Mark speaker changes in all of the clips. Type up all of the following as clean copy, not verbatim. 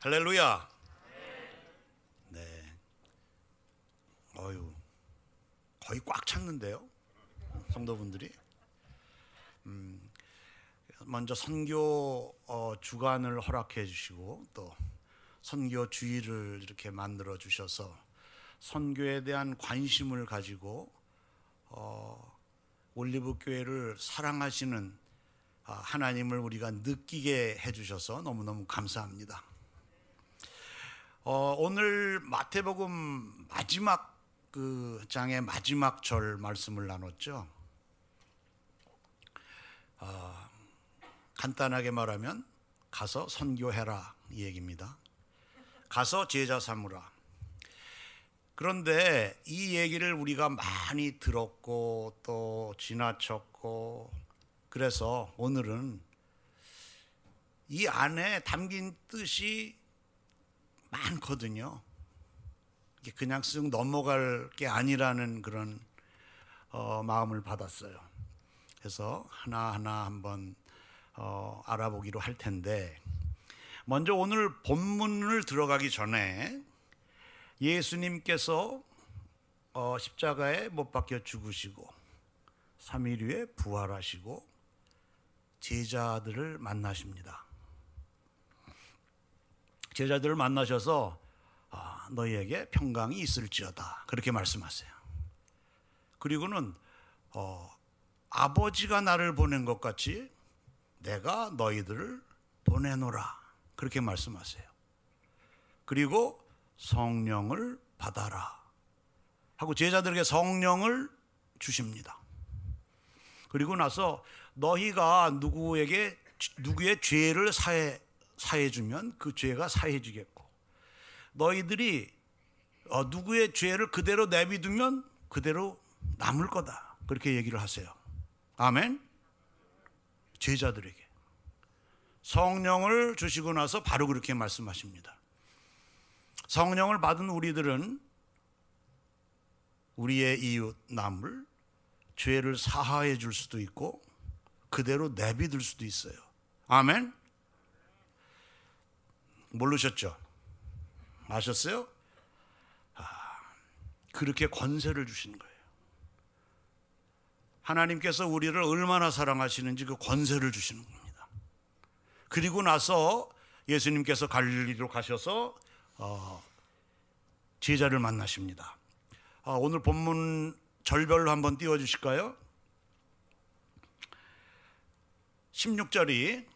Speaker 1: 할렐루야. 네. 거의 꽉 찼는데요, 성도분들이. 먼저 선교 주간을 허락해 주시고 또 선교 주일을 이렇게 만들어 주셔서 선교에 대한 관심을 가지고 올리브 교회를 사랑하시는 하나님을 우리가 느끼게 해주셔서 너무너무 감사합니다. 오늘 마태복음 마지막 그 장의 마지막 절 말씀을 나눴죠. 간단하게 말하면 가서 선교해라 이 얘기입니다. 가서 제자 삼으라. 그런데 이 얘기를 우리가 많이 들었고 또 지나쳤고, 그래서 오늘은 이 안에 담긴 뜻이 많거든요. 이게 그냥 쓱 넘어갈 게 아니라는 그런 마음을 받았어요. 그래서 하나하나 한번 알아보기로 할 텐데, 먼저 오늘 본문을 들어가기 전에 예수님께서 십자가에 못 박혀 죽으시고 3일 후에 부활하시고 제자들을 만나십니다. 제자들을 만나셔서 너희에게 평강이 있을지어다 그렇게 말씀하세요. 그리고는 아버지가 나를 보낸 것 같이 내가 너희들을 보내노라 그렇게 말씀하세요. 그리고 성령을 받아라 하고 제자들에게 성령을 주십니다. 그리고 나서 너희가 누구의 죄를 사해주면 그 죄가 사해지겠고, 너희들이 누구의 죄를 그대로 내비두면 그대로 남을 거다 그렇게 얘기를 하세요. 아멘. 제자들에게 성령을 주시고 나서 바로 그렇게 말씀하십니다. 성령을 받은 우리들은 우리의 이웃 남을 죄를 사하해 줄 수도 있고 그대로 내비둘 수도 있어요. 아멘. 모르셨죠? 아셨어요? 그렇게 권세를 주시는 거예요. 하나님께서 우리를 얼마나 사랑하시는지 그 권세를 주시는 겁니다. 그리고 나서 예수님께서 갈릴리로 가셔서 제자를 만나십니다. 오늘 본문 절별로 한번 띄워주실까요? 16절이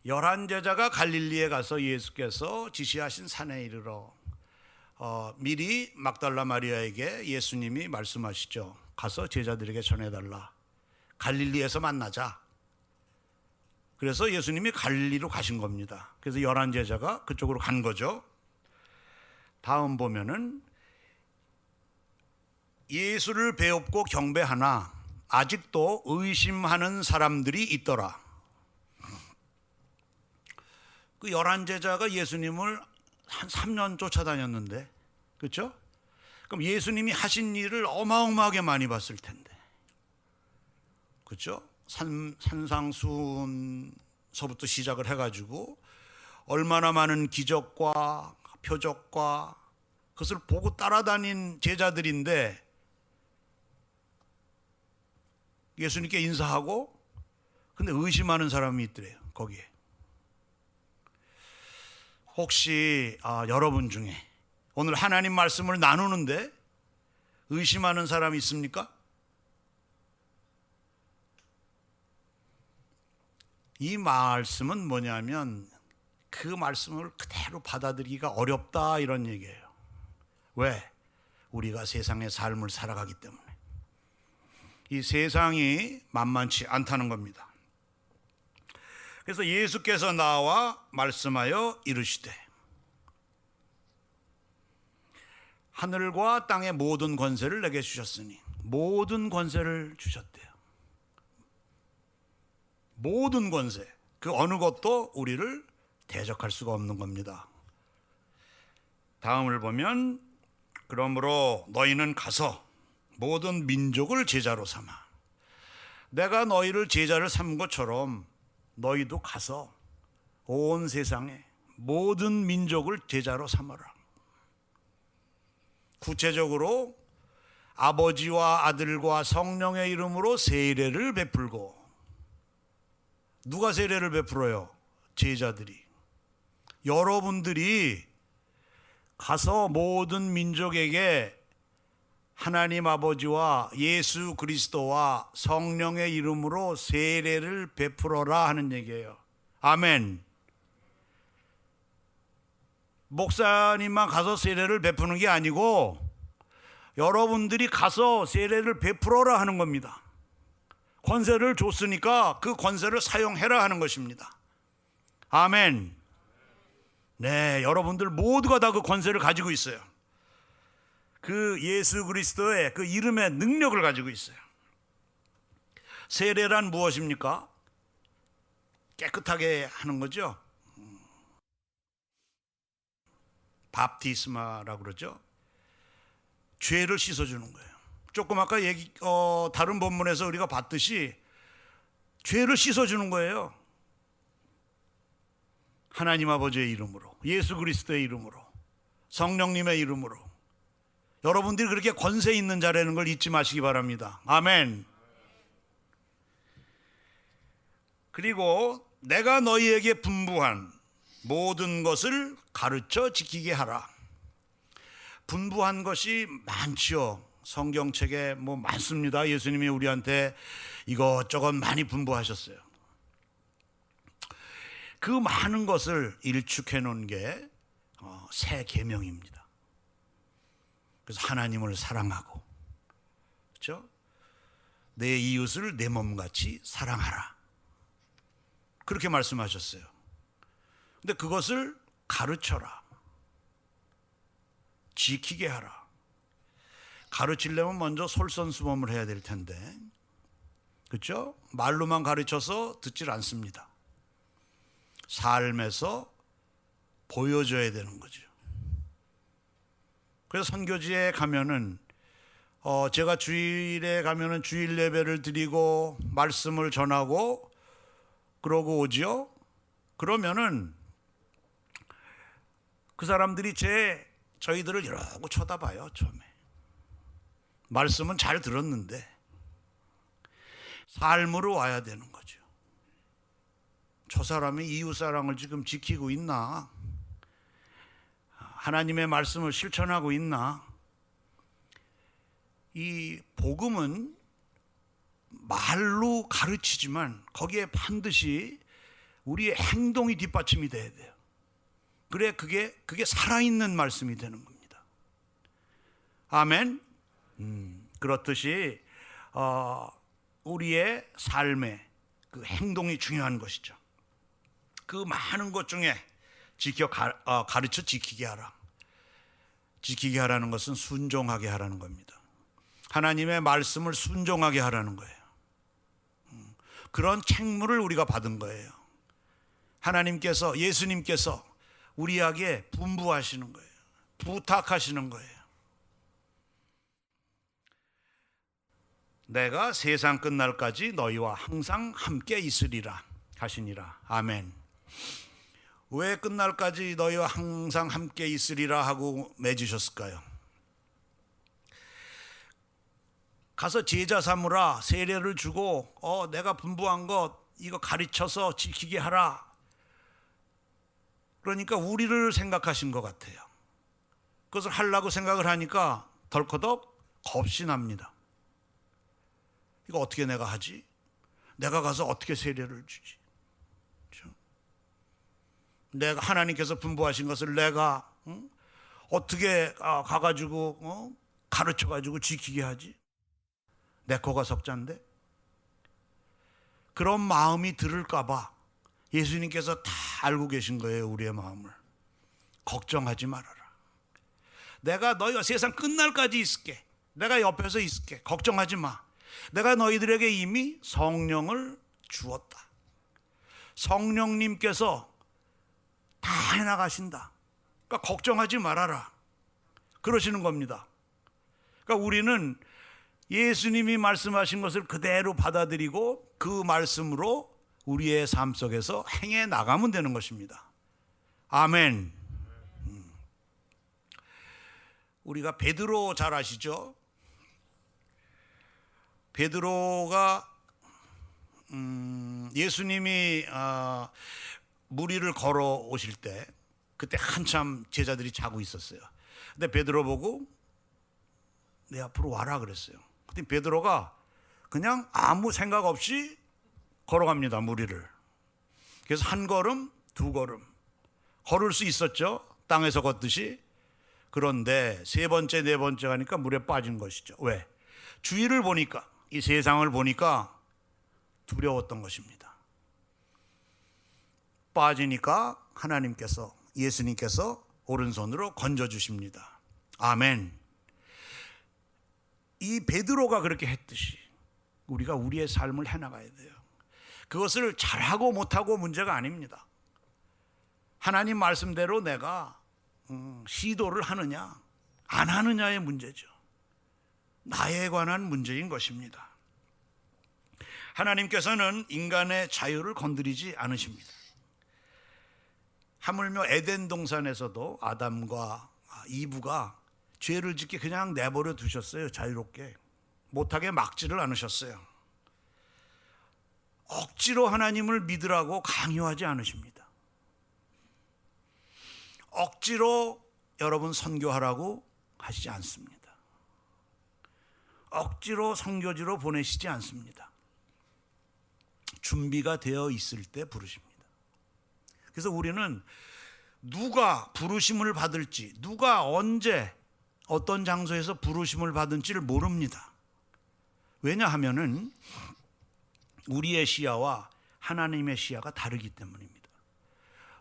Speaker 1: 11제자가 갈릴리에 가서 예수께서 지시하신 산에 이르러 미리 막달라 마리아에게 예수님이 말씀하시죠. 가서 제자들에게 전해달라. 갈릴리에서 만나자. 그래서 예수님이 갈릴리로 가신 겁니다. 그래서 11제자가 그쪽으로 간 거죠. 다음 보면은 예수를 배웁고 경배하나 아직도 의심하는 사람들이 있더라. 그 11제자가 예수님을 한 3년 쫓아다녔는데, 그렇죠? 그럼 예수님이 하신 일을 어마어마하게 많이 봤을 텐데, 그렇죠? 산상수훈서부터 시작을 해가지고 얼마나 많은 기적과 표적과 그것을 보고 따라다닌 제자들인데 예수님께 인사하고, 근데 의심하는 사람이 있더래요. 거기에 혹시 여러분 중에 오늘 하나님 말씀을 나누는데 의심하는 사람이 있습니까? 이 말씀은 뭐냐면 그 말씀을 그대로 받아들이기가 어렵다 이런 얘기예요. 왜? 우리가 세상의 삶을 살아가기 때문에. 이 세상이 만만치 않다는 겁니다. 그래서 예수께서 나와 말씀하여 이르시되 하늘과 땅의 모든 권세를 내게 주셨으니, 모든 권세를 주셨대요. 모든 권세, 그 어느 것도 우리를 대적할 수가 없는 겁니다. 다음을 보면 그러므로 너희는 가서 모든 민족을 제자로 삼아 내가 너희를 제자를 삼은 것처럼 너희도 가서 온 세상에 모든 민족을 제자로 삼아라. 구체적으로 아버지와 아들과 성령의 이름으로 세례를 베풀고, 누가 세례를 베풀어요? 제자들이. 여러분들이 가서 모든 민족에게 하나님 아버지와 예수 그리스도와 성령의 이름으로 세례를 베풀어라 하는 얘기예요. 아멘. 목사님만 가서 세례를 베푸는 게 아니고 여러분들이 가서 세례를 베풀어라 하는 겁니다. 권세를 줬으니까 그 권세를 사용해라 하는 것입니다. 아멘. 네, 여러분들 모두가 다 그 권세를 가지고 있어요. 그 예수 그리스도의 그 이름의 능력을 가지고 있어요. 세례란 무엇입니까? 깨끗하게 하는 거죠. 밥티스마라고 그러죠. 죄를 씻어주는 거예요. 조금 아까 다른 본문에서 우리가 봤듯이 죄를 씻어주는 거예요. 하나님 아버지의 이름으로, 예수 그리스도의 이름으로, 성령님의 이름으로. 여러분들이 그렇게 권세 있는 자라는 걸 잊지 마시기 바랍니다. 아멘. 그리고 내가 너희에게 분부한 모든 것을 가르쳐 지키게 하라. 분부한 것이 많지요. 성경책에 많습니다. 예수님이 우리한테 이것저것 많이 분부하셨어요. 그 많은 것을 일축해 놓은 게 새 계명입니다. 그래서 하나님을 사랑하고, 그렇죠? 내 이웃을 내 몸같이 사랑하라. 그렇게 말씀하셨어요. 근데 그것을 가르쳐라. 지키게 하라. 가르치려면 먼저 솔선수범을 해야 될 텐데, 그렇죠? 말로만 가르쳐서 듣질 않습니다. 삶에서 보여줘야 되는 거죠. 그래서 선교지에 가면은 제가 주일에 가면은 주일 예배를 드리고 말씀을 전하고 그러고 오지요. 그러면은 그 사람들이 저희들을 이러고 쳐다봐요. 처음에 말씀은 잘 들었는데 삶으로 와야 되는 거죠. 저 사람이 이웃사랑을 지금 지키고 있나? 하나님의 말씀을 실천하고 있나? 이 복음은 말로 가르치지만 거기에 반드시 우리의 행동이 뒷받침이 돼야 돼요. 그래 그게 살아있는 말씀이 되는 겁니다. 아멘. 그렇듯이 우리의 삶에 그 행동이 중요한 것이죠. 그 많은 것 중에 가르쳐 지키게 하라. 지키게 하라는 것은 순종하게 하라는 겁니다. 하나님의 말씀을 순종하게 하라는 거예요. 그런 책무를 우리가 받은 거예요. 하나님께서, 예수님께서 우리에게 분부하시는 거예요. 부탁하시는 거예요. 내가 세상 끝날까지 너희와 항상 함께 있으리라 하시니라. 아멘. 왜 끝날까지 너희와 항상 함께 있으리라 하고 맺으셨을까요? 가서 제자 삼으라, 세례를 주고 내가 분부한 것 이거 가르쳐서 지키게 하라. 그러니까 우리를 생각하신 것 같아요. 그것을 하려고 생각을 하니까 덜커덕 겁이 납니다. 이거 어떻게 내가 하지? 내가 가서 어떻게 세례를 주지? 내가 하나님께서 분부하신 것을 내가 어떻게 가가지고 가르쳐가지고 지키게 하지? 내 코가 석잔데? 그런 마음이 들을까봐 예수님께서 다 알고 계신 거예요. 우리의 마음을. 걱정하지 말아라. 내가 너희가 세상 끝날까지 있을게. 내가 옆에서 있을게. 걱정하지 마. 내가 너희들에게 이미 성령을 주었다. 성령님께서 다 해나가신다. 그러니까 걱정하지 말아라. 그러시는 겁니다. 그러니까 우리는 예수님이 말씀하신 것을 그대로 받아들이고 그 말씀으로 우리의 삶 속에서 행해 나가면 되는 것입니다. 아멘. 우리가 베드로 잘 아시죠? 베드로가 예수님이 무리를 걸어 오실 때 그때 한참 제자들이 자고 있었어요. 근데 베드로 보고 내 앞으로 와라 그랬어요. 근데 베드로가 그냥 아무 생각 없이 걸어갑니다, 무리를. 그래서 한 걸음, 두 걸음 걸을 수 있었죠, 땅에서 걷듯이. 그런데 세 번째, 네 번째 가니까 물에 빠진 것이죠. 왜? 주위를 보니까, 이 세상을 보니까 두려웠던 것입니다. 빠지니까 하나님께서, 예수님께서 오른손으로 건져주십니다. 아멘. 이 베드로가 그렇게 했듯이 우리가 우리의 삶을 해나가야 돼요. 그것을 잘하고 못하고 문제가 아닙니다. 하나님 말씀대로 내가 시도를 하느냐 안 하느냐의 문제죠. 나에 관한 문제인 것입니다. 하나님께서는 인간의 자유를 건드리지 않으십니다. 하물며 에덴 동산에서도 아담과 이브가 죄를 짓게 그냥 내버려 두셨어요. 자유롭게. 못하게 막지를 않으셨어요. 억지로 하나님을 믿으라고 강요하지 않으십니다. 억지로 여러분 선교하라고 하시지 않습니다. 억지로 선교지로 보내시지 않습니다. 준비가 되어 있을 때 부르십니다. 그래서 우리는 누가 부르심을 받을지, 누가 언제 어떤 장소에서 부르심을 받은지를 모릅니다. 왜냐하면은 우리의 시야와 하나님의 시야가 다르기 때문입니다.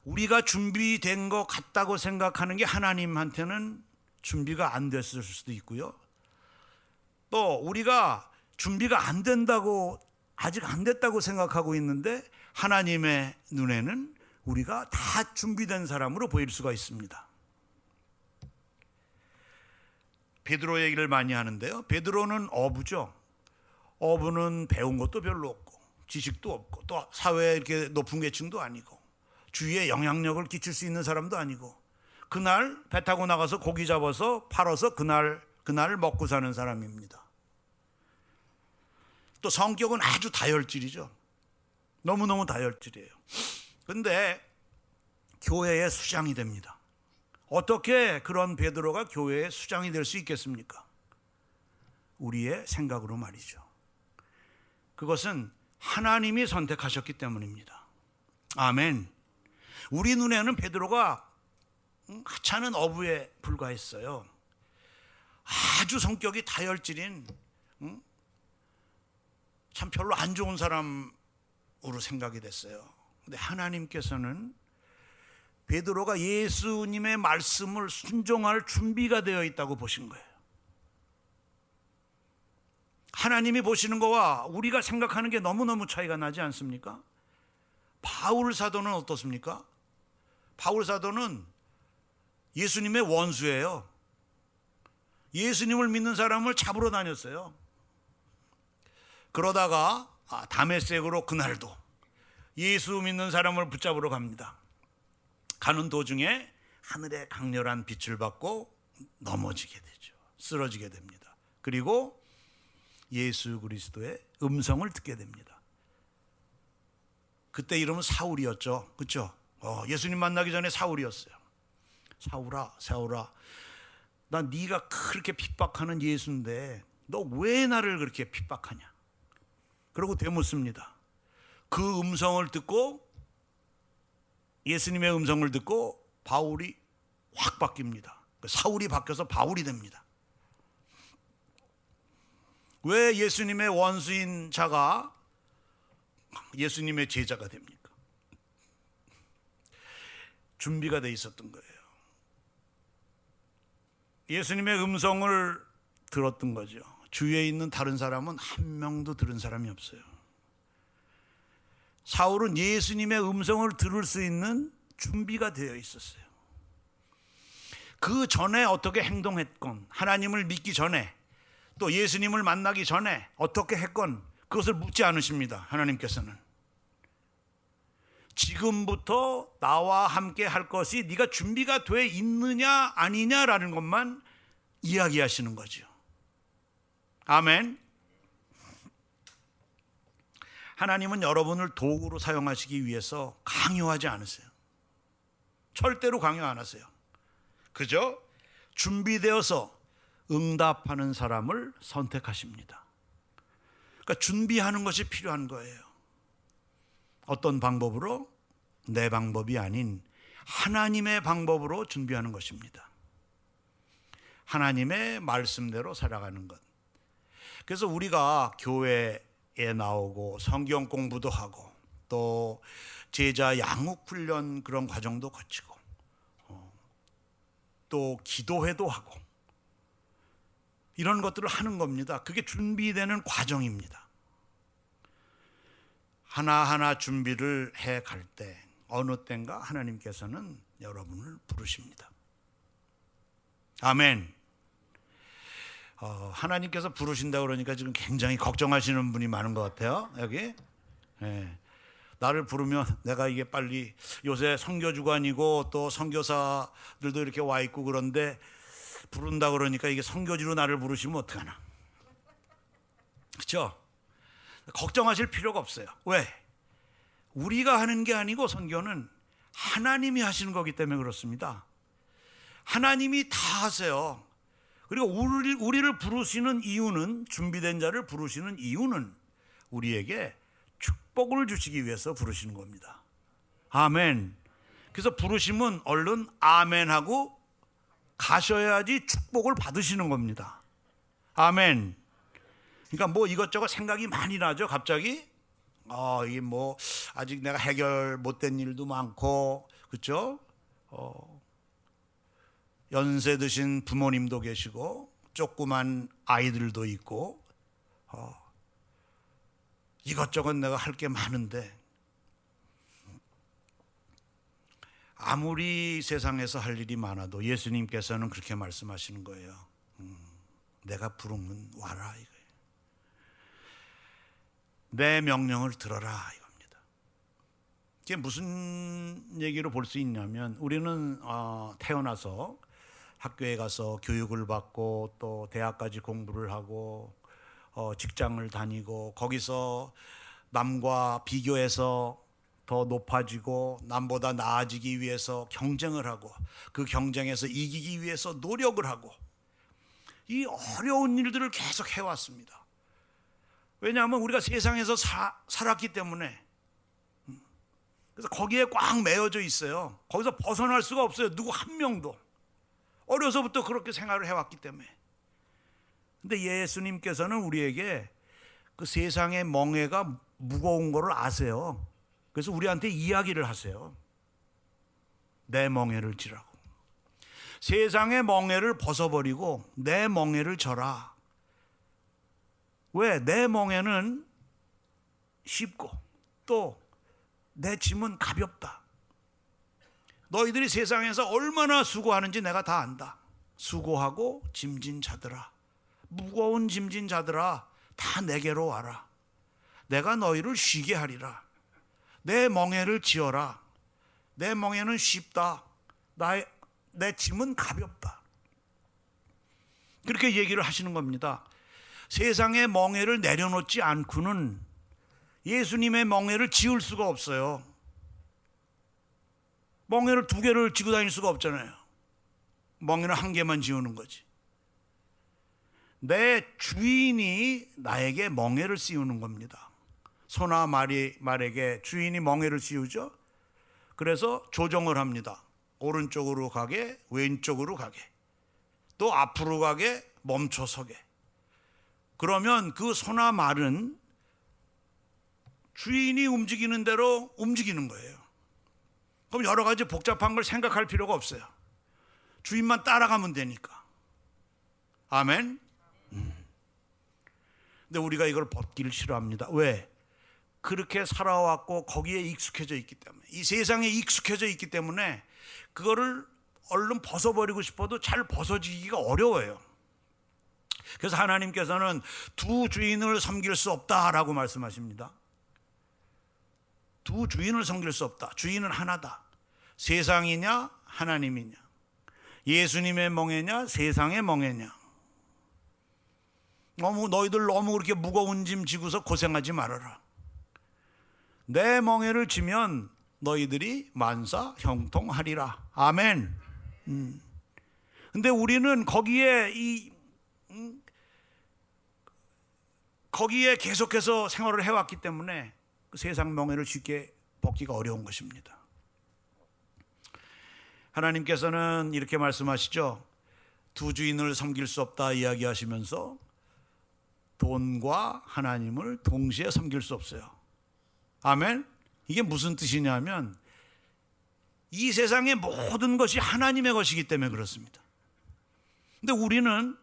Speaker 1: 우리가 준비된 것 같다고 생각하는 게 하나님한테는 준비가 안 됐을 수도 있고요. 또 우리가 준비가 안 된다고, 아직 안 됐다고 생각하고 있는데 하나님의 눈에는 우리가 다 준비된 사람으로 보일 수가 있습니다. 베드로 얘기를 많이 하는데요. 베드로는 어부죠. 어부는 배운 것도 별로 없고 지식도 없고 또 사회에 이렇게 높은 계층도 아니고 주위에 영향력을 끼칠 수 있는 사람도 아니고 그날 배 타고 나가서 고기 잡아서 팔아서 그날 먹고 사는 사람입니다. 또 성격은 아주 다혈질이죠. 너무너무 다혈질이에요. 근데 교회의 수장이 됩니다. 어떻게 그런 베드로가 교회의 수장이 될 수 있겠습니까? 우리의 생각으로 말이죠. 그것은 하나님이 선택하셨기 때문입니다. 아멘. 우리 눈에는 베드로가 하찮은 어부에 불과했어요. 아주 성격이 다혈질인 참 별로 안 좋은 사람으로 생각이 됐어요. 근데 하나님께서는 베드로가 예수님의 말씀을 순종할 준비가 되어 있다고 보신 거예요. 하나님이 보시는 거와 우리가 생각하는 게 너무너무 차이가 나지 않습니까? 바울 사도는 어떻습니까? 바울 사도는 예수님의 원수예요. 예수님을 믿는 사람을 잡으러 다녔어요. 그러다가 다메섹으로 그날도 예수 믿는 사람을 붙잡으러 갑니다. 가는 도중에 하늘의 강렬한 빛을 받고 넘어지게 되죠. 쓰러지게 됩니다. 그리고 예수 그리스도의 음성을 듣게 됩니다. 그때 이름은 사울이었죠. 그렇죠? 예수님 만나기 전에 사울이었어요. 사울아, 사울아, 나 네가 그렇게 핍박하는 예수인데 너 왜 나를 그렇게 핍박하냐? 그러고 되묻습니다. 그 음성을 듣고, 예수님의 음성을 듣고 바울이 확 바뀝니다. 사울이 바뀌어서 바울이 됩니다. 왜 예수님의 원수인 자가 예수님의 제자가 됩니까? 준비가 돼 있었던 거예요. 예수님의 음성을 들었던 거죠. 주위에 있는 다른 사람은 한 명도 들은 사람이 없어요. 사울은 예수님의 음성을 들을 수 있는 준비가 되어 있었어요. 그 전에 어떻게 행동했건, 하나님을 믿기 전에, 또 예수님을 만나기 전에 어떻게 했건 그것을 묻지 않으십니다. 하나님께서는 지금부터 나와 함께 할 것이 네가 준비가 돼 있느냐 아니냐라는 것만 이야기하시는 거죠. 아멘. 하나님은 여러분을 도구로 사용하시기 위해서 강요하지 않으세요. 절대로 강요 안 하세요. 그저 준비되어서 응답하는 사람을 선택하십니다. 그러니까 준비하는 것이 필요한 거예요. 어떤 방법으로? 내 방법이 아닌 하나님의 방법으로 준비하는 것입니다. 하나님의 말씀대로 살아가는 것. 그래서 우리가 교회에 나오고 성경 공부도 하고 또 제자 양육 훈련 그런 과정도 거치고 또 기도회도 하고 이런 것들을 하는 겁니다. 그게 준비되는 과정입니다. 하나하나 준비를 해 갈 때 어느 때인가 하나님께서는 여러분을 부르십니다. 아멘. 하나님께서 부르신다 그러니까 지금 굉장히 걱정하시는 분이 많은 것 같아요. 여기 나를 부르면 내가 이게 빨리, 요새 선교주간이고 또 선교사들도 이렇게 와 있고 그런데 부른다 그러니까 이게 선교지로 나를 부르시면 어떡하나. 그렇죠? 걱정하실 필요가 없어요. 왜? 우리가 하는 게 아니고 선교는 하나님이 하시는 거기 때문에 그렇습니다. 하나님이 다 하세요. 그리고 우리를 부르시는 이유는, 준비된 자를 부르시는 이유는 우리에게 축복을 주시기 위해서 부르시는 겁니다. 아멘. 그래서 부르시면 얼른 아멘하고 가셔야지 축복을 받으시는 겁니다. 아멘. 그러니까 뭐 이것저것 생각이 많이 나죠. 갑자기 이게 뭐 아직 내가 해결 못된 일도 많고, 그렇죠? 연세 드신 부모님도 계시고 조그만 아이들도 있고 이것저것 내가 할 게 많은데, 아무리 세상에서 할 일이 많아도 예수님께서는 그렇게 말씀하시는 거예요. 내가 부르면 와라 이거예요. 내 명령을 들어라 이겁니다. 이게 무슨 얘기로 볼 수 있냐면, 우리는 태어나서 학교에 가서 교육을 받고 또 대학까지 공부를 하고 직장을 다니고 거기서 남과 비교해서 더 높아지고 남보다 나아지기 위해서 경쟁을 하고 그 경쟁에서 이기기 위해서 노력을 하고 이 어려운 일들을 계속 해왔습니다. 왜냐하면 우리가 세상에서 살았기 때문에. 그래서 거기에 꽉 매여져 있어요. 거기서 벗어날 수가 없어요. 누구 한 명도. 어려서부터 그렇게 생활을 해왔기 때문에. 근데 예수님께서는 우리에게 그 세상의 멍에가 무거운 거를 아세요. 그래서 우리한테 이야기를 하세요. 내 멍에를 지라고. 세상의 멍에를 벗어버리고 내 멍에를 져라. 왜? 내 멍에는 쉽고 또 내 짐은 가볍다. 너희들이 세상에서 얼마나 수고하는지 내가 다 안다. 수고하고 짐진 자들아, 무거운 짐진 자들아, 다 내게로 와라. 내가 너희를 쉬게 하리라. 내 멍에를 지어라. 내 멍에는 쉽다. 내 짐은 가볍다. 그렇게 얘기를 하시는 겁니다. 세상의 멍에를 내려놓지 않고는 예수님의 멍에를 지을 수가 없어요. 멍에를 두 개를 지고 다닐 수가 없잖아요. 멍에는 한 개만 지우는 거지. 내 주인이 나에게 멍에를 씌우는 겁니다. 소나 말에게 주인이 멍에를 씌우죠. 그래서 조정을 합니다. 오른쪽으로 가게, 왼쪽으로 가게, 또 앞으로 가게, 멈춰 서게. 그러면 그 소나 말은 주인이 움직이는 대로 움직이는 거예요. 그럼 여러 가지 복잡한 걸 생각할 필요가 없어요. 주인만 따라가면 되니까. 아멘. 근데 우리가 이걸 벗기를 싫어합니다. 왜? 그렇게 살아왔고 거기에 익숙해져 있기 때문에, 이 세상에 익숙해져 있기 때문에 그거를 얼른 벗어버리고 싶어도 잘 벗어지기가 어려워요. 그래서 하나님께서는 두 주인을 섬길 수 없다라고 말씀하십니다. 두 주인을 섬길 수 없다. 주인은 하나다. 세상이냐 하나님이냐, 예수님의 멍에냐 세상의 멍에냐. 너희들 너무 그렇게 무거운 짐 지고서 고생하지 말아라. 내 멍에를 지면 너희들이 만사 형통하리라. 아멘. 근데 우리는 거기에 계속해서 생활을 해왔기 때문에 그 세상 멍에를 쉽게 벗기가 어려운 것입니다. 하나님께서는 이렇게 말씀하시죠. 두 주인을 섬길 수 없다 이야기하시면서 돈과 하나님을 동시에 섬길 수 없어요. 아멘. 이게 무슨 뜻이냐면 이 세상의 모든 것이 하나님의 것이기 때문에 그렇습니다. 근데 우리는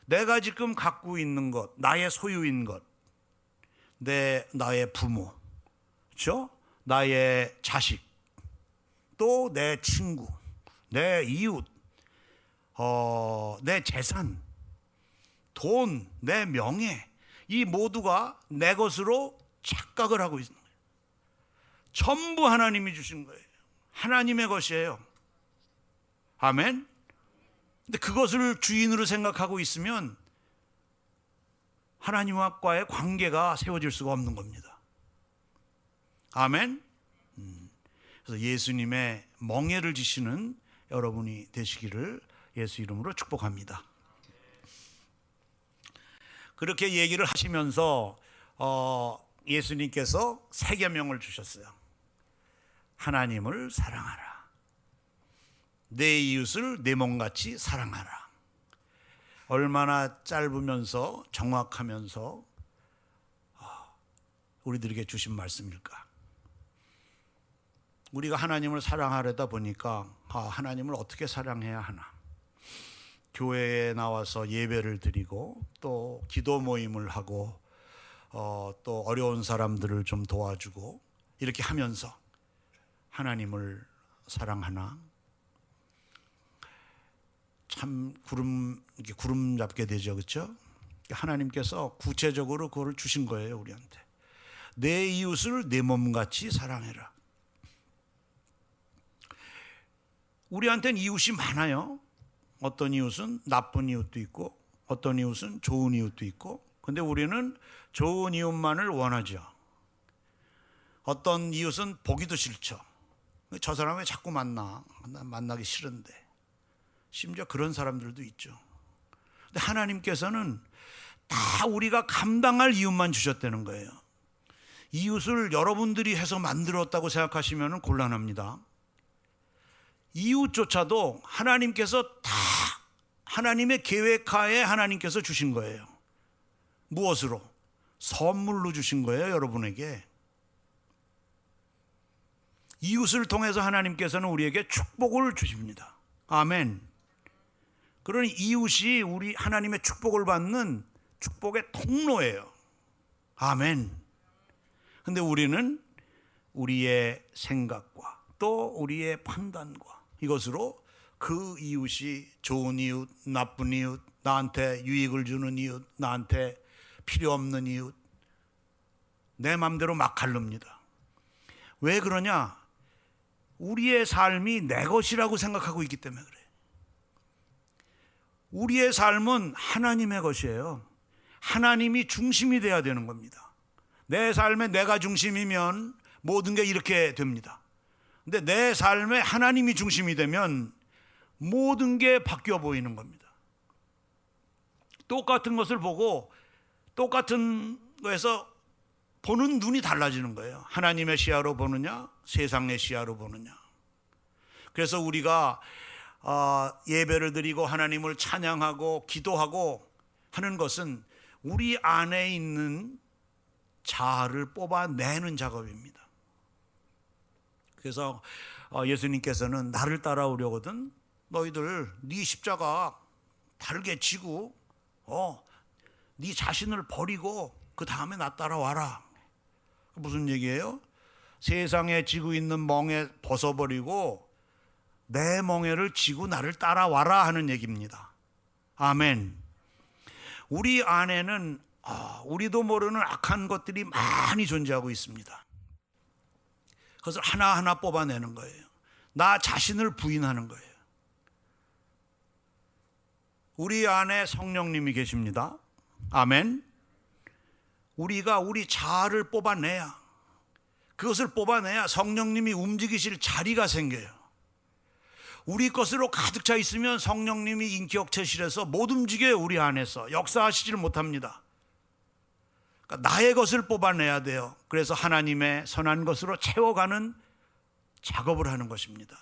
Speaker 1: 내가 지금 갖고 있는 것, 나의 소유인 것, 나의 부모, 그렇죠? 나의 자식, 또 내 친구, 내 이웃, 내 재산, 돈, 내 명예, 이 모두가 내 것으로 착각을 하고 있는 거예요. 전부 하나님이 주신 거예요. 하나님의 것이에요. 아멘. 근데 그것을 주인으로 생각하고 있으면 하나님과의 관계가 세워질 수가 없는 겁니다. 아멘. 그래서 예수님의 멍에를 지시는 여러분이 되시기를 예수 이름으로 축복합니다. 그렇게 얘기를 하시면서 예수님께서 세 계명을 주셨어요. 하나님을 사랑하라. 내 이웃을 내 몸같이 사랑하라. 얼마나 짧으면서 정확하면서 우리들에게 주신 말씀일까? 우리가 하나님을 사랑하려다 보니까 하나님을 어떻게 사랑해야 하나? 교회에 나와서 예배를 드리고 또 기도 모임을 하고 또 어려운 사람들을 좀 도와주고 이렇게 하면서 하나님을 사랑하나? 참 구름 잡게 되죠, 그렇죠? 하나님께서 구체적으로 그걸 주신 거예요, 우리한테. 내 이웃을 내 몸같이 사랑해라. 우리한테는 이웃이 많아요. 어떤 이웃은 나쁜 이웃도 있고 어떤 이웃은 좋은 이웃도 있고, 근데 우리는 좋은 이웃만을 원하죠. 어떤 이웃은 보기도 싫죠. 저 사람 왜 자꾸 만나기 싫은데. 심지어 그런 사람들도 있죠. 근데 하나님께서는 다 우리가 감당할 이웃만 주셨다는 거예요. 이웃을 여러분들이 해서 만들었다고 생각하시면 곤란합니다. 이웃조차도 하나님께서 다 하나님의 계획하에 하나님께서 주신 거예요. 무엇으로? 선물로 주신 거예요, 여러분에게. 이웃을 통해서 하나님께서는 우리에게 축복을 주십니다. 아멘. 그러니 이웃이 우리 하나님의 축복을 받는 축복의 통로예요. 아멘. 근데 우리는 우리의 생각과 또 우리의 판단과 이것으로 그 이웃이 좋은 이웃, 나쁜 이웃, 나한테 유익을 주는 이웃, 나한테 필요 없는 이웃, 내 맘대로 막 가릅니다. 왜 그러냐? 우리의 삶이 내 것이라고 생각하고 있기 때문에 그래요. 우리의 삶은 하나님의 것이에요. 하나님이 중심이 돼야 되는 겁니다. 내 삶에 내가 중심이면 모든 게 이렇게 됩니다. 근데 내 삶에 하나님이 중심이 되면 모든 게 바뀌어 보이는 겁니다. 똑같은 것을 보고 똑같은 거에서 보는 눈이 달라지는 거예요. 하나님의 시야로 보느냐, 세상의 시야로 보느냐. 그래서 우리가 예배를 드리고 하나님을 찬양하고 기도하고 하는 것은 우리 안에 있는 자아를 뽑아내는 작업입니다. 그래서 예수님께서는 나를 따라오려거든 너희들 네 십자가 달게 지고 네 자신을 버리고 그 다음에 나 따라와라. 무슨 얘기예요? 세상에 지고 있는 멍에 벗어버리고 내 멍에를 지고 나를 따라와라 하는 얘기입니다. 아멘. 우리 안에는 우리도 모르는 악한 것들이 많이 존재하고 있습니다. 그것을 하나하나 뽑아내는 거예요. 나 자신을 부인하는 거예요. 우리 안에 성령님이 계십니다. 아멘. 우리가 우리 자아를 뽑아내야, 그것을 뽑아내야 성령님이 움직이실 자리가 생겨요. 우리 것으로 가득 차 있으면 성령님이 인격체실에서 못 움직여요. 우리 안에서 역사하시질 못합니다. 그러니까 나의 것을 뽑아내야 돼요. 그래서 하나님의 선한 것으로 채워가는 작업을 하는 것입니다.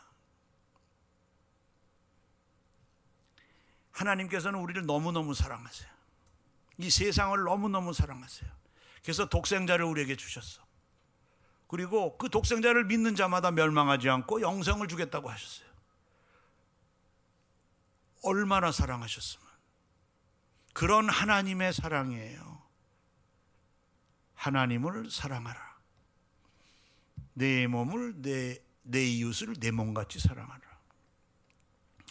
Speaker 1: 하나님께서는 우리를 너무너무 사랑하세요. 이 세상을 너무너무 사랑하세요. 그래서 독생자를 우리에게 주셨어. 그리고 그 독생자를 믿는 자마다 멸망하지 않고 영생을 주겠다고 하셨어요. 얼마나 사랑하셨으면. 그런 하나님의 사랑이에요. 하나님을 사랑하라. 내 몸을 내 이웃을 내 몸같이 사랑하라.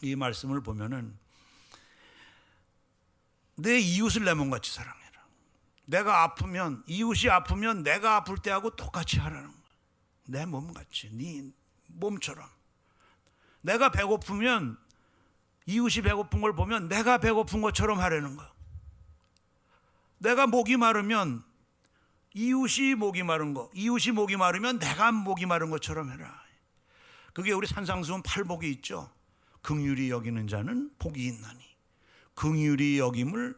Speaker 1: 이 말씀을 보면은 내 이웃을 내 몸같이 사랑해라. 내가 아프면, 이웃이 아프면 내가 아플 때하고 똑같이 하라는 거야. 내 몸같이, 네 몸처럼. 내가 배고프면 이웃이 배고픈 걸 보면 내가 배고픈 것처럼 하라는 거야. 내가 목이 마르면 이웃이 목이 마른 거, 이웃이 목이 마르면 내가 목이 마른 것처럼 해라. 그게 우리 산상수훈 8복이 있죠. 긍휼히 여기는 자는 복이 있나니 긍휼히 여김을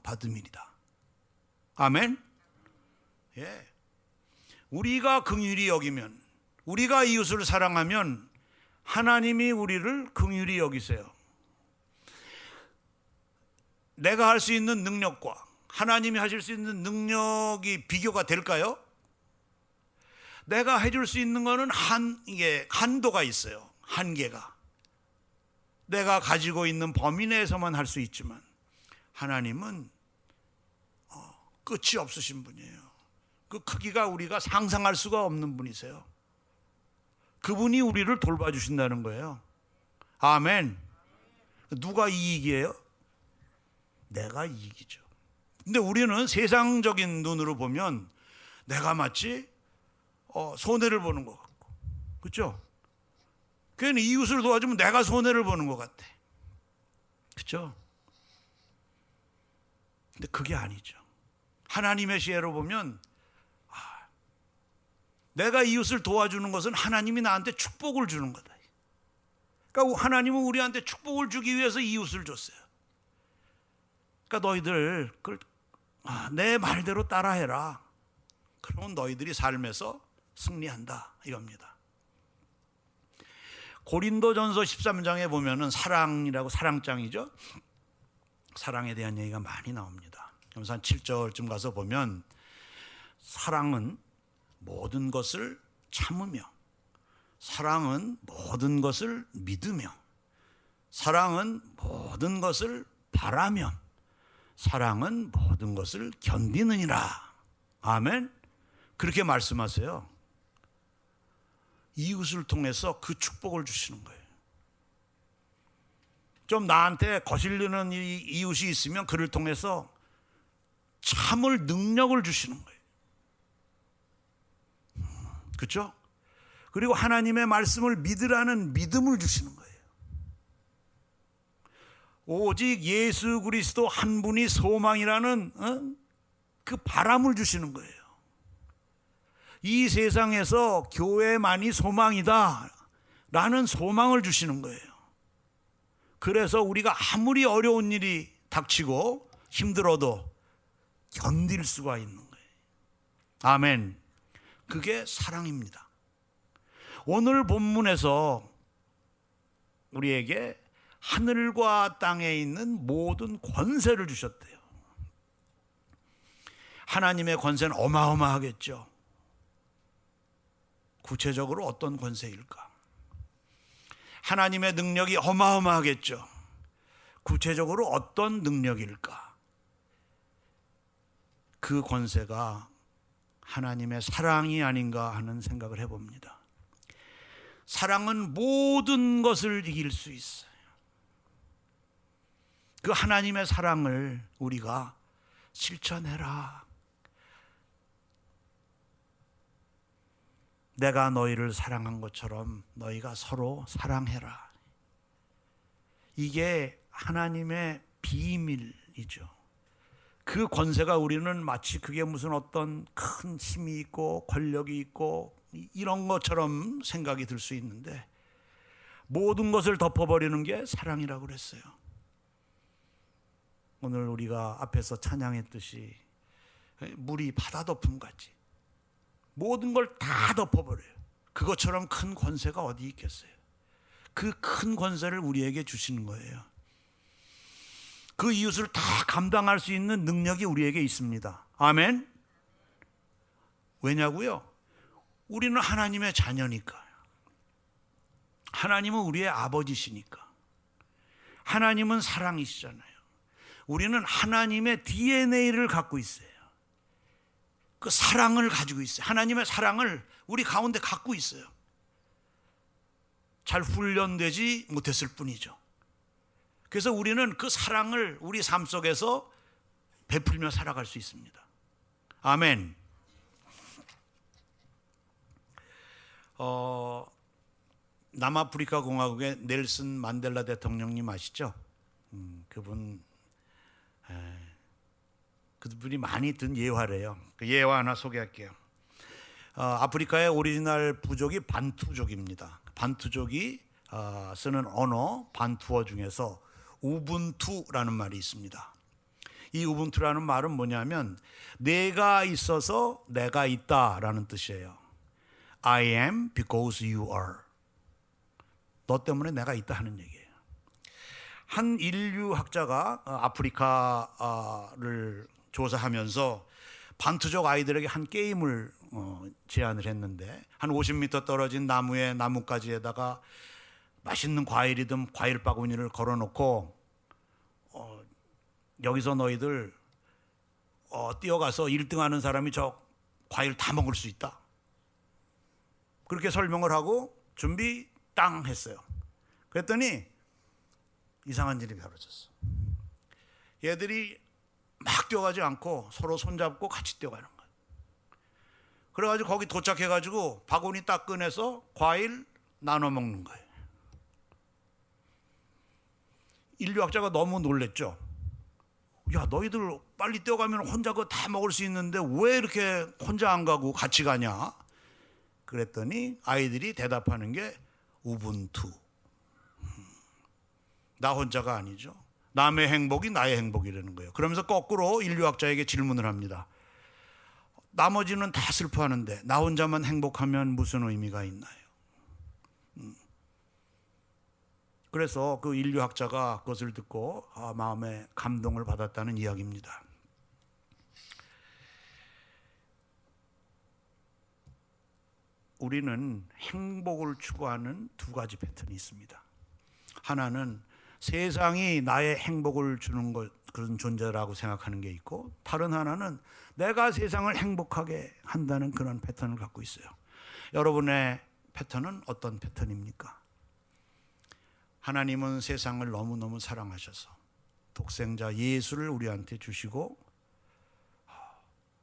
Speaker 1: 받음이리다. 아멘. 예. 우리가 긍휼히 여기면, 우리가 이웃을 사랑하면 하나님이 우리를 긍휼히 여기세요. 내가 할 수 있는 능력과 하나님이 하실 수 있는 능력이 비교가 될까요? 내가 해줄 수 있는 거는 이게 한도가 있어요. 한계가. 내가 가지고 있는 범위 내에서만 할 수 있지만 하나님은 끝이 없으신 분이에요. 그 크기가 우리가 상상할 수가 없는 분이세요. 그분이 우리를 돌봐주신다는 거예요. 아멘. 누가 이익이에요? 내가 이익이죠. 근데 우리는 세상적인 눈으로 보면 내가 마치 손해를 보는 것 같고, 그렇죠? 괜히 이웃을 도와주면 내가 손해를 보는 것 같아. 그렇죠? 근데 그게 아니죠. 하나님의 시혜로 보면 내가 이웃을 도와주는 것은 하나님이 나한테 축복을 주는 거다. 그러니까 하나님은 우리한테 축복을 주기 위해서 이웃을 줬어요. 그러니까 너희들 그걸 내 말대로 따라해라. 그러면 너희들이 삶에서 승리한다 이겁니다. 고린도전서 13장에 보면은 사랑이라고, 사랑장이죠. 사랑에 대한 얘기가 많이 나옵니다. 그래서 한 7절쯤 가서 보면 사랑은 모든 것을 참으며, 사랑은 모든 것을 믿으며, 사랑은 모든 것을 바라며, 사랑은 모든 것을 견디느니라. 아멘. 그렇게 말씀하세요. 이웃을 통해서 그 축복을 주시는 거예요. 좀 나한테 거슬리는 이웃이 있으면 그를 통해서 참을 능력을 주시는 거예요. 그렇죠? 그리고 하나님의 말씀을 믿으라는 믿음을 주시는 거예요. 오직 예수 그리스도 한 분이 소망이라는 그 바람을 주시는 거예요. 이 세상에서 교회만이 소망이다 라는 소망을 주시는 거예요. 그래서 우리가 아무리 어려운 일이 닥치고 힘들어도 견딜 수가 있는 거예요. 아멘. 그게 사랑입니다. 오늘 본문에서 우리에게 하늘과 땅에 있는 모든 권세를 주셨대요. 하나님의 권세는 어마어마하겠죠. 구체적으로 어떤 권세일까? 하나님의 능력이 어마어마하겠죠. 구체적으로 어떤 능력일까? 그 권세가 하나님의 사랑이 아닌가 하는 생각을 해봅니다. 사랑은 모든 것을 이길 수 있어요. 그 하나님의 사랑을 우리가 실천해라. 내가 너희를 사랑한 것처럼 너희가 서로 사랑해라. 이게 하나님의 비밀이죠. 그 권세가 우리는 마치 그게 무슨 어떤 큰 힘이 있고 권력이 있고 이런 것처럼 생각이 들 수 있는데, 모든 것을 덮어버리는 게 사랑이라고 그랬어요. 오늘 우리가 앞에서 찬양했듯이 물이 바다 덮음 같이 모든 걸 다 덮어버려요. 그것처럼 큰 권세가 어디 있겠어요? 그 큰 권세를 우리에게 주시는 거예요. 그 이웃을 다 감당할 수 있는 능력이 우리에게 있습니다. 아멘. 왜냐고요? 우리는 하나님의 자녀니까요. 하나님은 우리의 아버지시니까. 하나님은 사랑이시잖아요. 우리는 하나님의 DNA를 갖고 있어요. 그 사랑을 가지고 있어요. 하나님의 사랑을 우리 가운데 갖고 있어요. 잘 훈련되지 못했을 뿐이죠. 그래서 우리는 그 사랑을 우리 삶 속에서 베풀며 살아갈 수 있습니다. 아멘. 남아프리카 공화국의 넬슨 만델라 대통령님 아시죠? 그분이 많이 든 예화래요. 그 예화 하나 소개할게요. 아프리카의 오리지널 부족이 반투족입니다. 반투족이 쓰는 언어 반투어 중에서 우분투라는 말이 있습니다. 이 우분투라는 말은 뭐냐면 내가 있어서 내가 있다라는 뜻이에요. I am because you are. 너 때문에 내가 있다 하는 얘기예요. 한 인류학자가 아프리카를 조사하면서 반투족 아이들에게 한 게임을 제안을 했는데, 한 50m 떨어진 나무에 나뭇가지에다가 맛있는 과일이든 과일 바구니를 걸어놓고 여기서 너희들 뛰어가서 1등 하는 사람이 저 과일 다 먹을 수 있다. 그렇게 설명을 하고 준비 땅 했어요. 그랬더니 이상한 일이 벌어졌어. 얘들이 막 뛰어가지 않고 서로 손잡고 같이 뛰어가는 거예요. 그래가지고 거기 도착해가지고 바구니 딱 꺼내서 과일 나눠 먹는 거예요. 인류학자가 너무 놀랬죠. 야, 너희들 빨리 뛰어가면 혼자 그거 다 먹을 수 있는데 왜 이렇게 혼자 안 가고 같이 가냐? 그랬더니 아이들이 대답하는 게 우분투. 나 혼자가 아니죠. 남의 행복이 나의 행복이라는 거예요. 그러면서 거꾸로 인류학자에게 질문을 합니다. 나머지는 다 슬퍼하는데 나 혼자만 행복하면 무슨 의미가 있나요? 그래서 그 인류학자가 그것을 듣고 마음에 감동을 받았다는 이야기입니다. 우리는 행복을 추구하는 두 가지 패턴이 있습니다. 하나는 세상이 나의 행복을 주는 그런 존재라고 생각하는 게 있고, 다른 하나는 내가 세상을 행복하게 한다는 그런 패턴을 갖고 있어요. 여러분의 패턴은 어떤 패턴입니까? 하나님은 세상을 너무너무 사랑하셔서 독생자 예수를 우리한테 주시고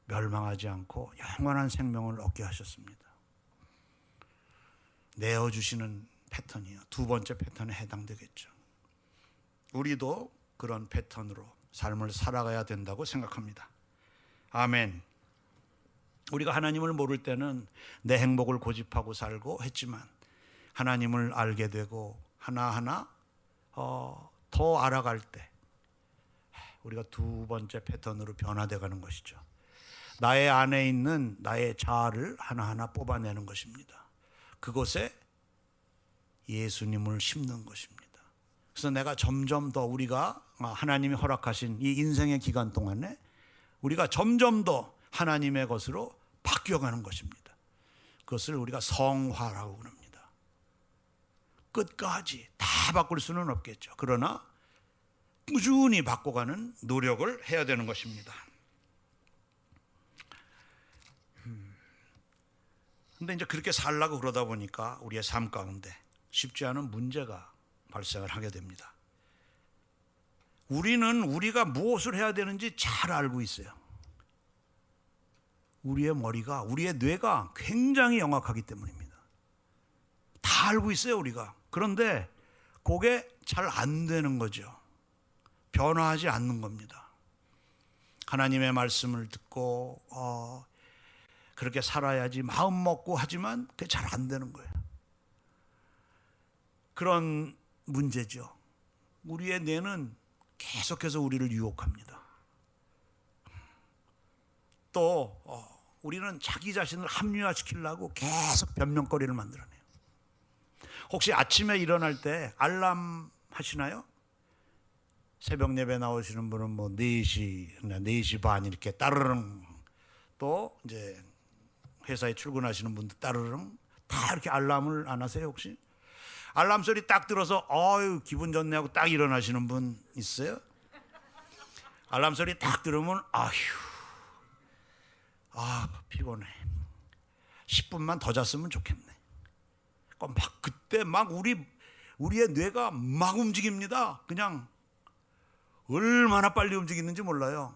Speaker 1: 멸망하지 않고 영원한 생명을 얻게 하셨습니다. 내어주시는 패턴이요. 두 번째 패턴에 해당되겠죠. 우리도 그런 패턴으로 삶을 살아가야 된다고 생각합니다. 아멘. 우리가 하나님을 모를 때는 내 행복을 고집하고 살고 했지만, 하나님을 알게 되고 하나하나 더 알아갈 때 우리가 두 번째 패턴으로 변화되어 가는 것이죠. 나의 안에 있는 나의 자아를 하나하나 뽑아내는 것입니다. 그곳에 예수님을 심는 것입니다. 그래서 내가 점점 더 우리가 하나님이 허락하신 이 인생의 기간 동안에 우리가 점점 더 하나님의 것으로 바뀌어가는 것입니다. 그것을 우리가 성화라고 그럽니다. 끝까지 다 바꿀 수는 없겠죠. 그러나 꾸준히 바꿔가는 노력을 해야 되는 것입니다. 근데 이제 그렇게 살라고 그러다 보니까 우리의 삶 가운데 쉽지 않은 문제가 발생을 하게 됩니다. 우리는 우리가 무엇을 해야 되는지 잘 알고 있어요. 우리의 머리가, 우리의 뇌가 굉장히 영악하기 때문입니다. 다 알고 있어요, 우리가. 그런데 그게 잘 안 되는 거죠. 변화하지 않는 겁니다. 하나님의 말씀을 듣고 그렇게 살아야지 마음 먹고 하지만 그게 잘 안 되는 거예요. 그런 문제죠. 우리의 뇌는 계속해서 우리를 유혹합니다. 또 우리는 자기 자신을 합리화시키려고 계속 변명거리를 만들어내요. 혹시 아침에 일어날 때 알람 하시나요? 새벽 예배 나오시는 분은 뭐 4시, 4시 반 이렇게 따르릉, 또 이제 회사에 출근하시는 분들 따르릉 다 이렇게 알람을 안 하세요 혹시? 알람 소리 딱 들어서 기분 좋네 하고 딱 일어나시는 분 있어요? 알람 소리 딱 들으면 피곤해. 10분만 더 잤으면 좋겠네. 그때 막 우리의 뇌가 막 움직입니다. 그냥 얼마나 빨리 움직이는지 몰라요.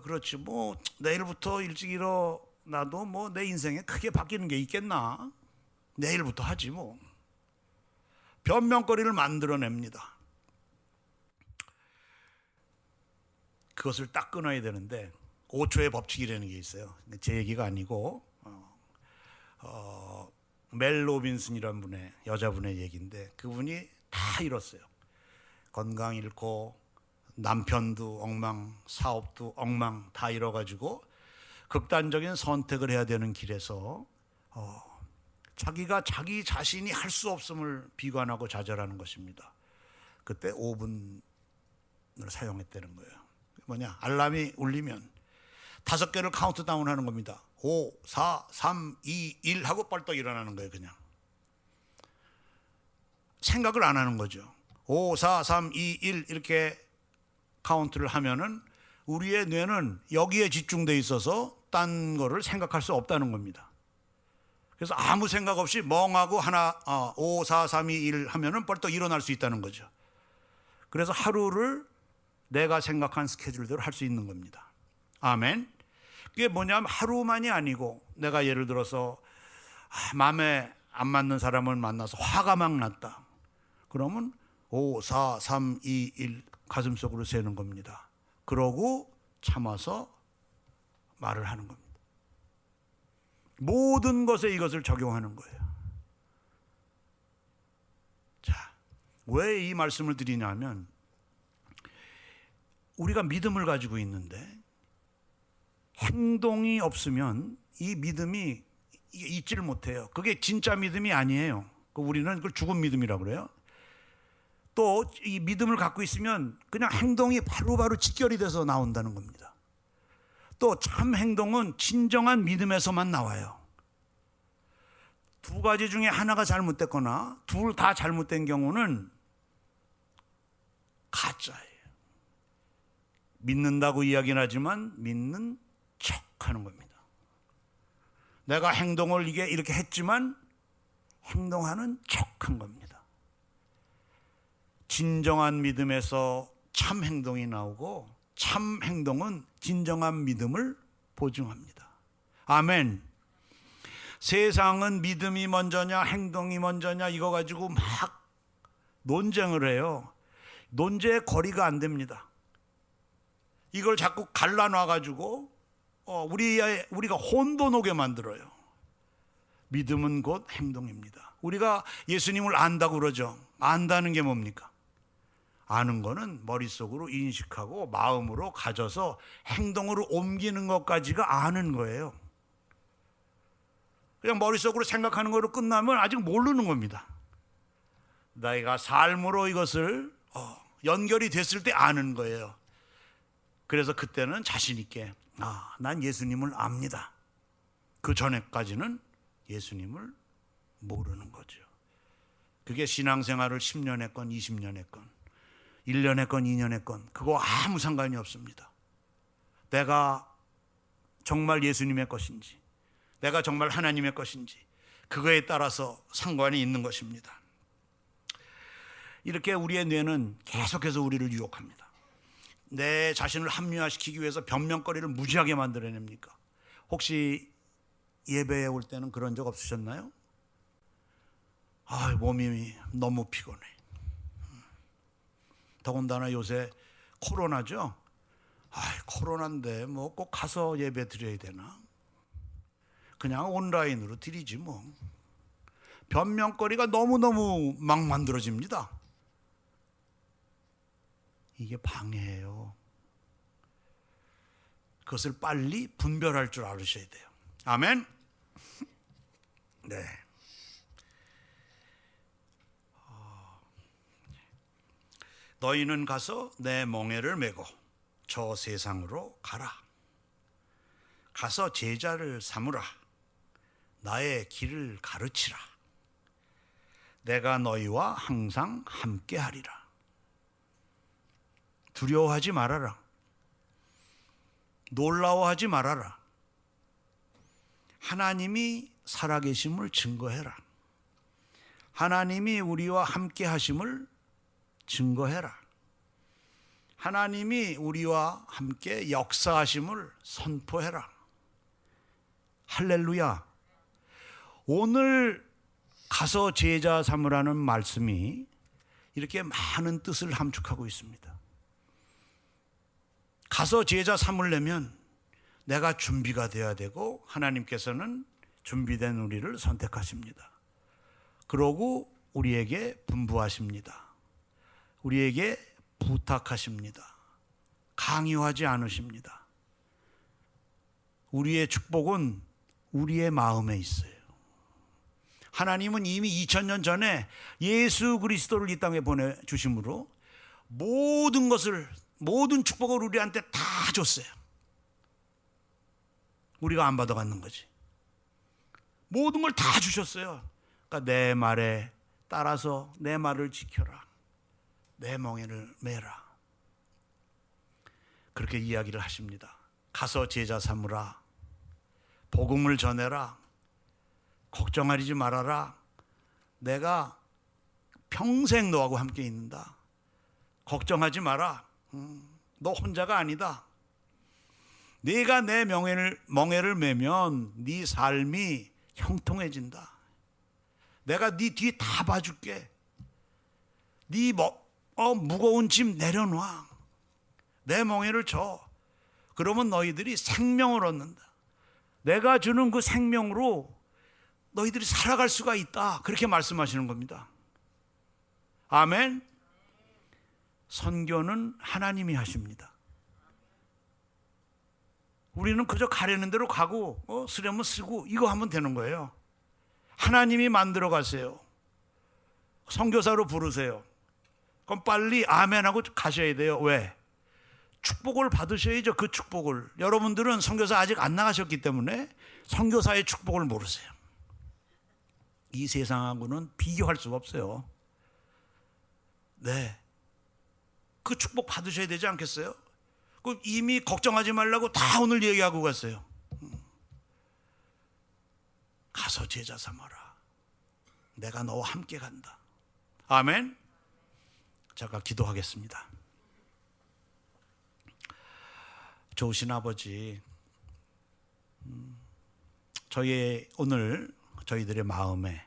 Speaker 1: 그렇지 뭐 내일부터 일찍 일어나도 뭐 내 인생에 크게 바뀌는 게 있겠나? 내일부터 하지 뭐. 변명거리를 만들어냅니다. 그것을 딱 끊어야 되는데 5초의 법칙이라는 게 있어요. 제 얘기가 아니고 멜 로빈슨이라는 분의 여자분의 얘기인데 그분이 다 잃었어요. 건강 잃고 남편도 엉망, 사업도 엉망 다 잃어가지고 극단적인 선택을 해야 되는 길에서 자기가 자기 자신이 할 수 없음을 비관하고 좌절하는 것입니다. 그때 5분을 사용했다는 거예요. 뭐냐? 알람이 울리면 5개를 카운트다운 하는 겁니다. 5, 4, 3, 2, 1 하고 벌떡 일어나는 거예요. 그냥 생각을 안 하는 거죠. 5, 4, 3, 2, 1 이렇게 카운트를 하면은 우리의 뇌는 여기에 집중돼 있어서 딴 거를 생각할 수 없다는 겁니다. 그래서 아무 생각 없이 멍하고 5, 4, 3, 2, 1 하면은 벌떡 일어날 수 있다는 거죠. 그래서 하루를 내가 생각한 스케줄대로 할 수 있는 겁니다. 아멘. 그게 뭐냐면 하루만이 아니고 내가 예를 들어서 마음에 안 맞는 사람을 만나서 화가 막 났다. 그러면 5, 4, 3, 2, 1 가슴속으로 세는 겁니다. 그러고 참아서 말을 하는 겁니다. 모든 것에 이것을 적용하는 거예요. 자, 왜 이 말씀을 드리냐면 우리가 믿음을 가지고 있는데 행동이 없으면 이 믿음이 있지를 못해요. 그게 진짜 믿음이 아니에요. 우리는 그걸 죽은 믿음이라고 그래요. 또 이 믿음을 갖고 있으면 그냥 행동이 바로바로 직결이 돼서 나온다는 겁니다. 또 참 행동은 진정한 믿음에서만 나와요. 두 가지 중에 하나가 잘못됐거나 둘 다 잘못된 경우는 가짜예요. 믿는다고 이야기는 하지만 믿는 척하는 겁니다. 내가 행동을 이렇게 했지만 행동하는 척한 겁니다. 진정한 믿음에서 참 행동이 나오고 참 행동은 진정한 믿음을 보증합니다. 아멘. 세상은 믿음이 먼저냐 행동이 먼저냐 이거 가지고 막 논쟁을 해요. 논제의 거리가 안 됩니다. 이걸 자꾸 갈라놔 가지고 우리가 혼돈하게 만들어요. 믿음은 곧 행동입니다. 우리가 예수님을 안다고 그러죠. 안다는 게 뭡니까? 아는 거는 머릿속으로 인식하고 마음으로 가져서 행동으로 옮기는 것까지가 아는 거예요. 그냥 머릿속으로 생각하는 거로 끝나면 아직 모르는 겁니다. 내가 삶으로 이것을 연결이 됐을 때 아는 거예요. 그래서 그때는 자신 있게 난 예수님을 압니다. 그 전에까지는 예수님을 모르는 거죠. 그게 신앙생활을 10년 했건 20년 했건 1년 했건 2년 했건 그거 아무 상관이 없습니다. 내가 정말 예수님의 것인지 내가 정말 하나님의 것인지 그거에 따라서 상관이 있는 것입니다. 이렇게 우리의 뇌는 계속해서 우리를 유혹합니다. 내 자신을 합리화시키기 위해서 변명거리를 무지하게 만들어냅니까? 혹시 예배에 올 때는 그런 적 없으셨나요? 아, 몸이 너무 피곤해. 더군다나 요새 코로나죠. 아, 코로나인데 뭐 꼭 가서 예배 드려야 되나? 그냥 온라인으로 드리지 뭐. 변명거리가 너무너무 막 만들어집니다. 이게 방해예요. 그것을 빨리 분별할 줄 알으셔야 돼요. 아멘. 네. 너희는 가서 내 멍에를 메고 저 세상으로 가라. 가서 제자를 삼으라. 나의 길을 가르치라. 내가 너희와 항상 함께 하리라. 두려워하지 말아라. 놀라워하지 말아라. 하나님이 살아계심을 증거해라. 하나님이 우리와 함께 하심을 증거해라. 하나님이 우리와 함께 역사하심을 선포해라. 할렐루야. 오늘 가서 제자 삼으라는 말씀이 이렇게 많은 뜻을 함축하고 있습니다. 가서 제자 삼으려면 내가 준비가 되어야 되고 하나님께서는 준비된 우리를 선택하십니다. 그러고 우리에게 분부하십니다. 우리에게 부탁하십니다. 강요하지 않으십니다. 우리의 축복은 우리의 마음에 있어요. 하나님은 이미 2000년 전에 예수 그리스도를 이 땅에 보내주심으로 모든 축복을 우리한테 다 줬어요. 우리가 안 받아가는 거지. 모든 걸 다 주셨어요. 그러니까 내 말에 따라서 내 말을 지켜라. 내 멍에를 메라. 그렇게 이야기를 하십니다. 가서 제자 삼으라. 복음을 전해라. 걱정하지 말아라. 내가 평생 너하고 함께 있는다. 걱정하지 마라. 너 혼자가 아니다. 네가 내 멍에를 메면 네 삶이 형통해진다. 내가 네 뒤에 다 봐줄게. 네 무거운 짐 내려놔. 내 멍에를 줘. 그러면 너희들이 생명을 얻는다. 내가 주는 그 생명으로 너희들이 살아갈 수가 있다. 그렇게 말씀하시는 겁니다. 아멘. 선교는 하나님이 하십니다. 우리는 그저 가려는 대로 가고 쓰려면 쓰고 이거 하면 되는 거예요. 하나님이 만들어 가세요. 선교사로 부르세요. 그럼 빨리 아멘하고 가셔야 돼요. 왜? 축복을 받으셔야죠. 그 축복을. 여러분들은 선교사 아직 안 나가셨기 때문에 선교사의 축복을 모르세요. 이 세상하고는 비교할 수가 없어요. 네. 그 축복 받으셔야 되지 않겠어요? 이미 걱정하지 말라고 다 오늘 얘기하고 갔어요. 가서 제자 삼아라. 내가 너와 함께 간다. 아멘. 제가 기도하겠습니다. 좋으신 아버지, 오늘 저희들의 마음에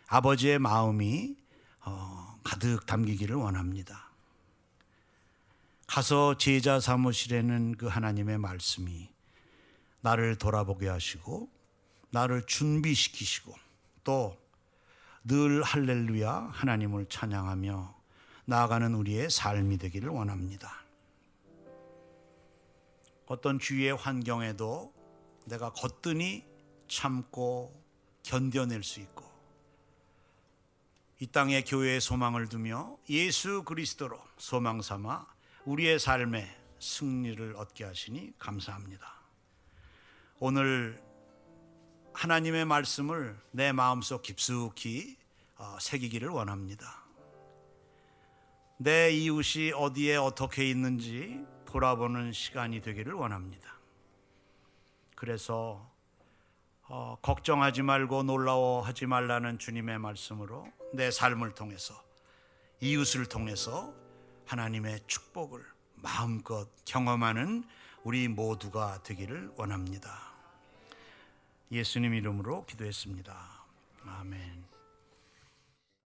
Speaker 1: 아버지의 마음이 가득 담기기를 원합니다. 가서 제자 사무실에는 그 하나님의 말씀이 나를 돌아보게 하시고 나를 준비시키시고 또 늘 할렐루야 하나님을 찬양하며 나아가는 우리의 삶이 되기를 원합니다. 어떤 주위의 환경에도 내가 거뜬히 참고 견뎌낼 수 있고 이 땅에 교회의 소망을 두며 예수 그리스도로 소망 삼아 우리의 삶에 승리를 얻게 하시니 감사합니다. 오늘 하나님의 말씀을 내 마음속 깊숙이 새기기를 원합니다. 내 이웃이 어디에 어떻게 있는지 돌아보는 시간이 되기를 원합니다. 그래서 걱정하지 말고 놀라워하지 말라는 주님의 말씀으로 내 삶을 통해서 이웃을 통해서 하나님의 축복을 마음껏 경험하는 우리 모두가 되기를 원합니다. 예수님 이름으로 기도했습니다. 아멘.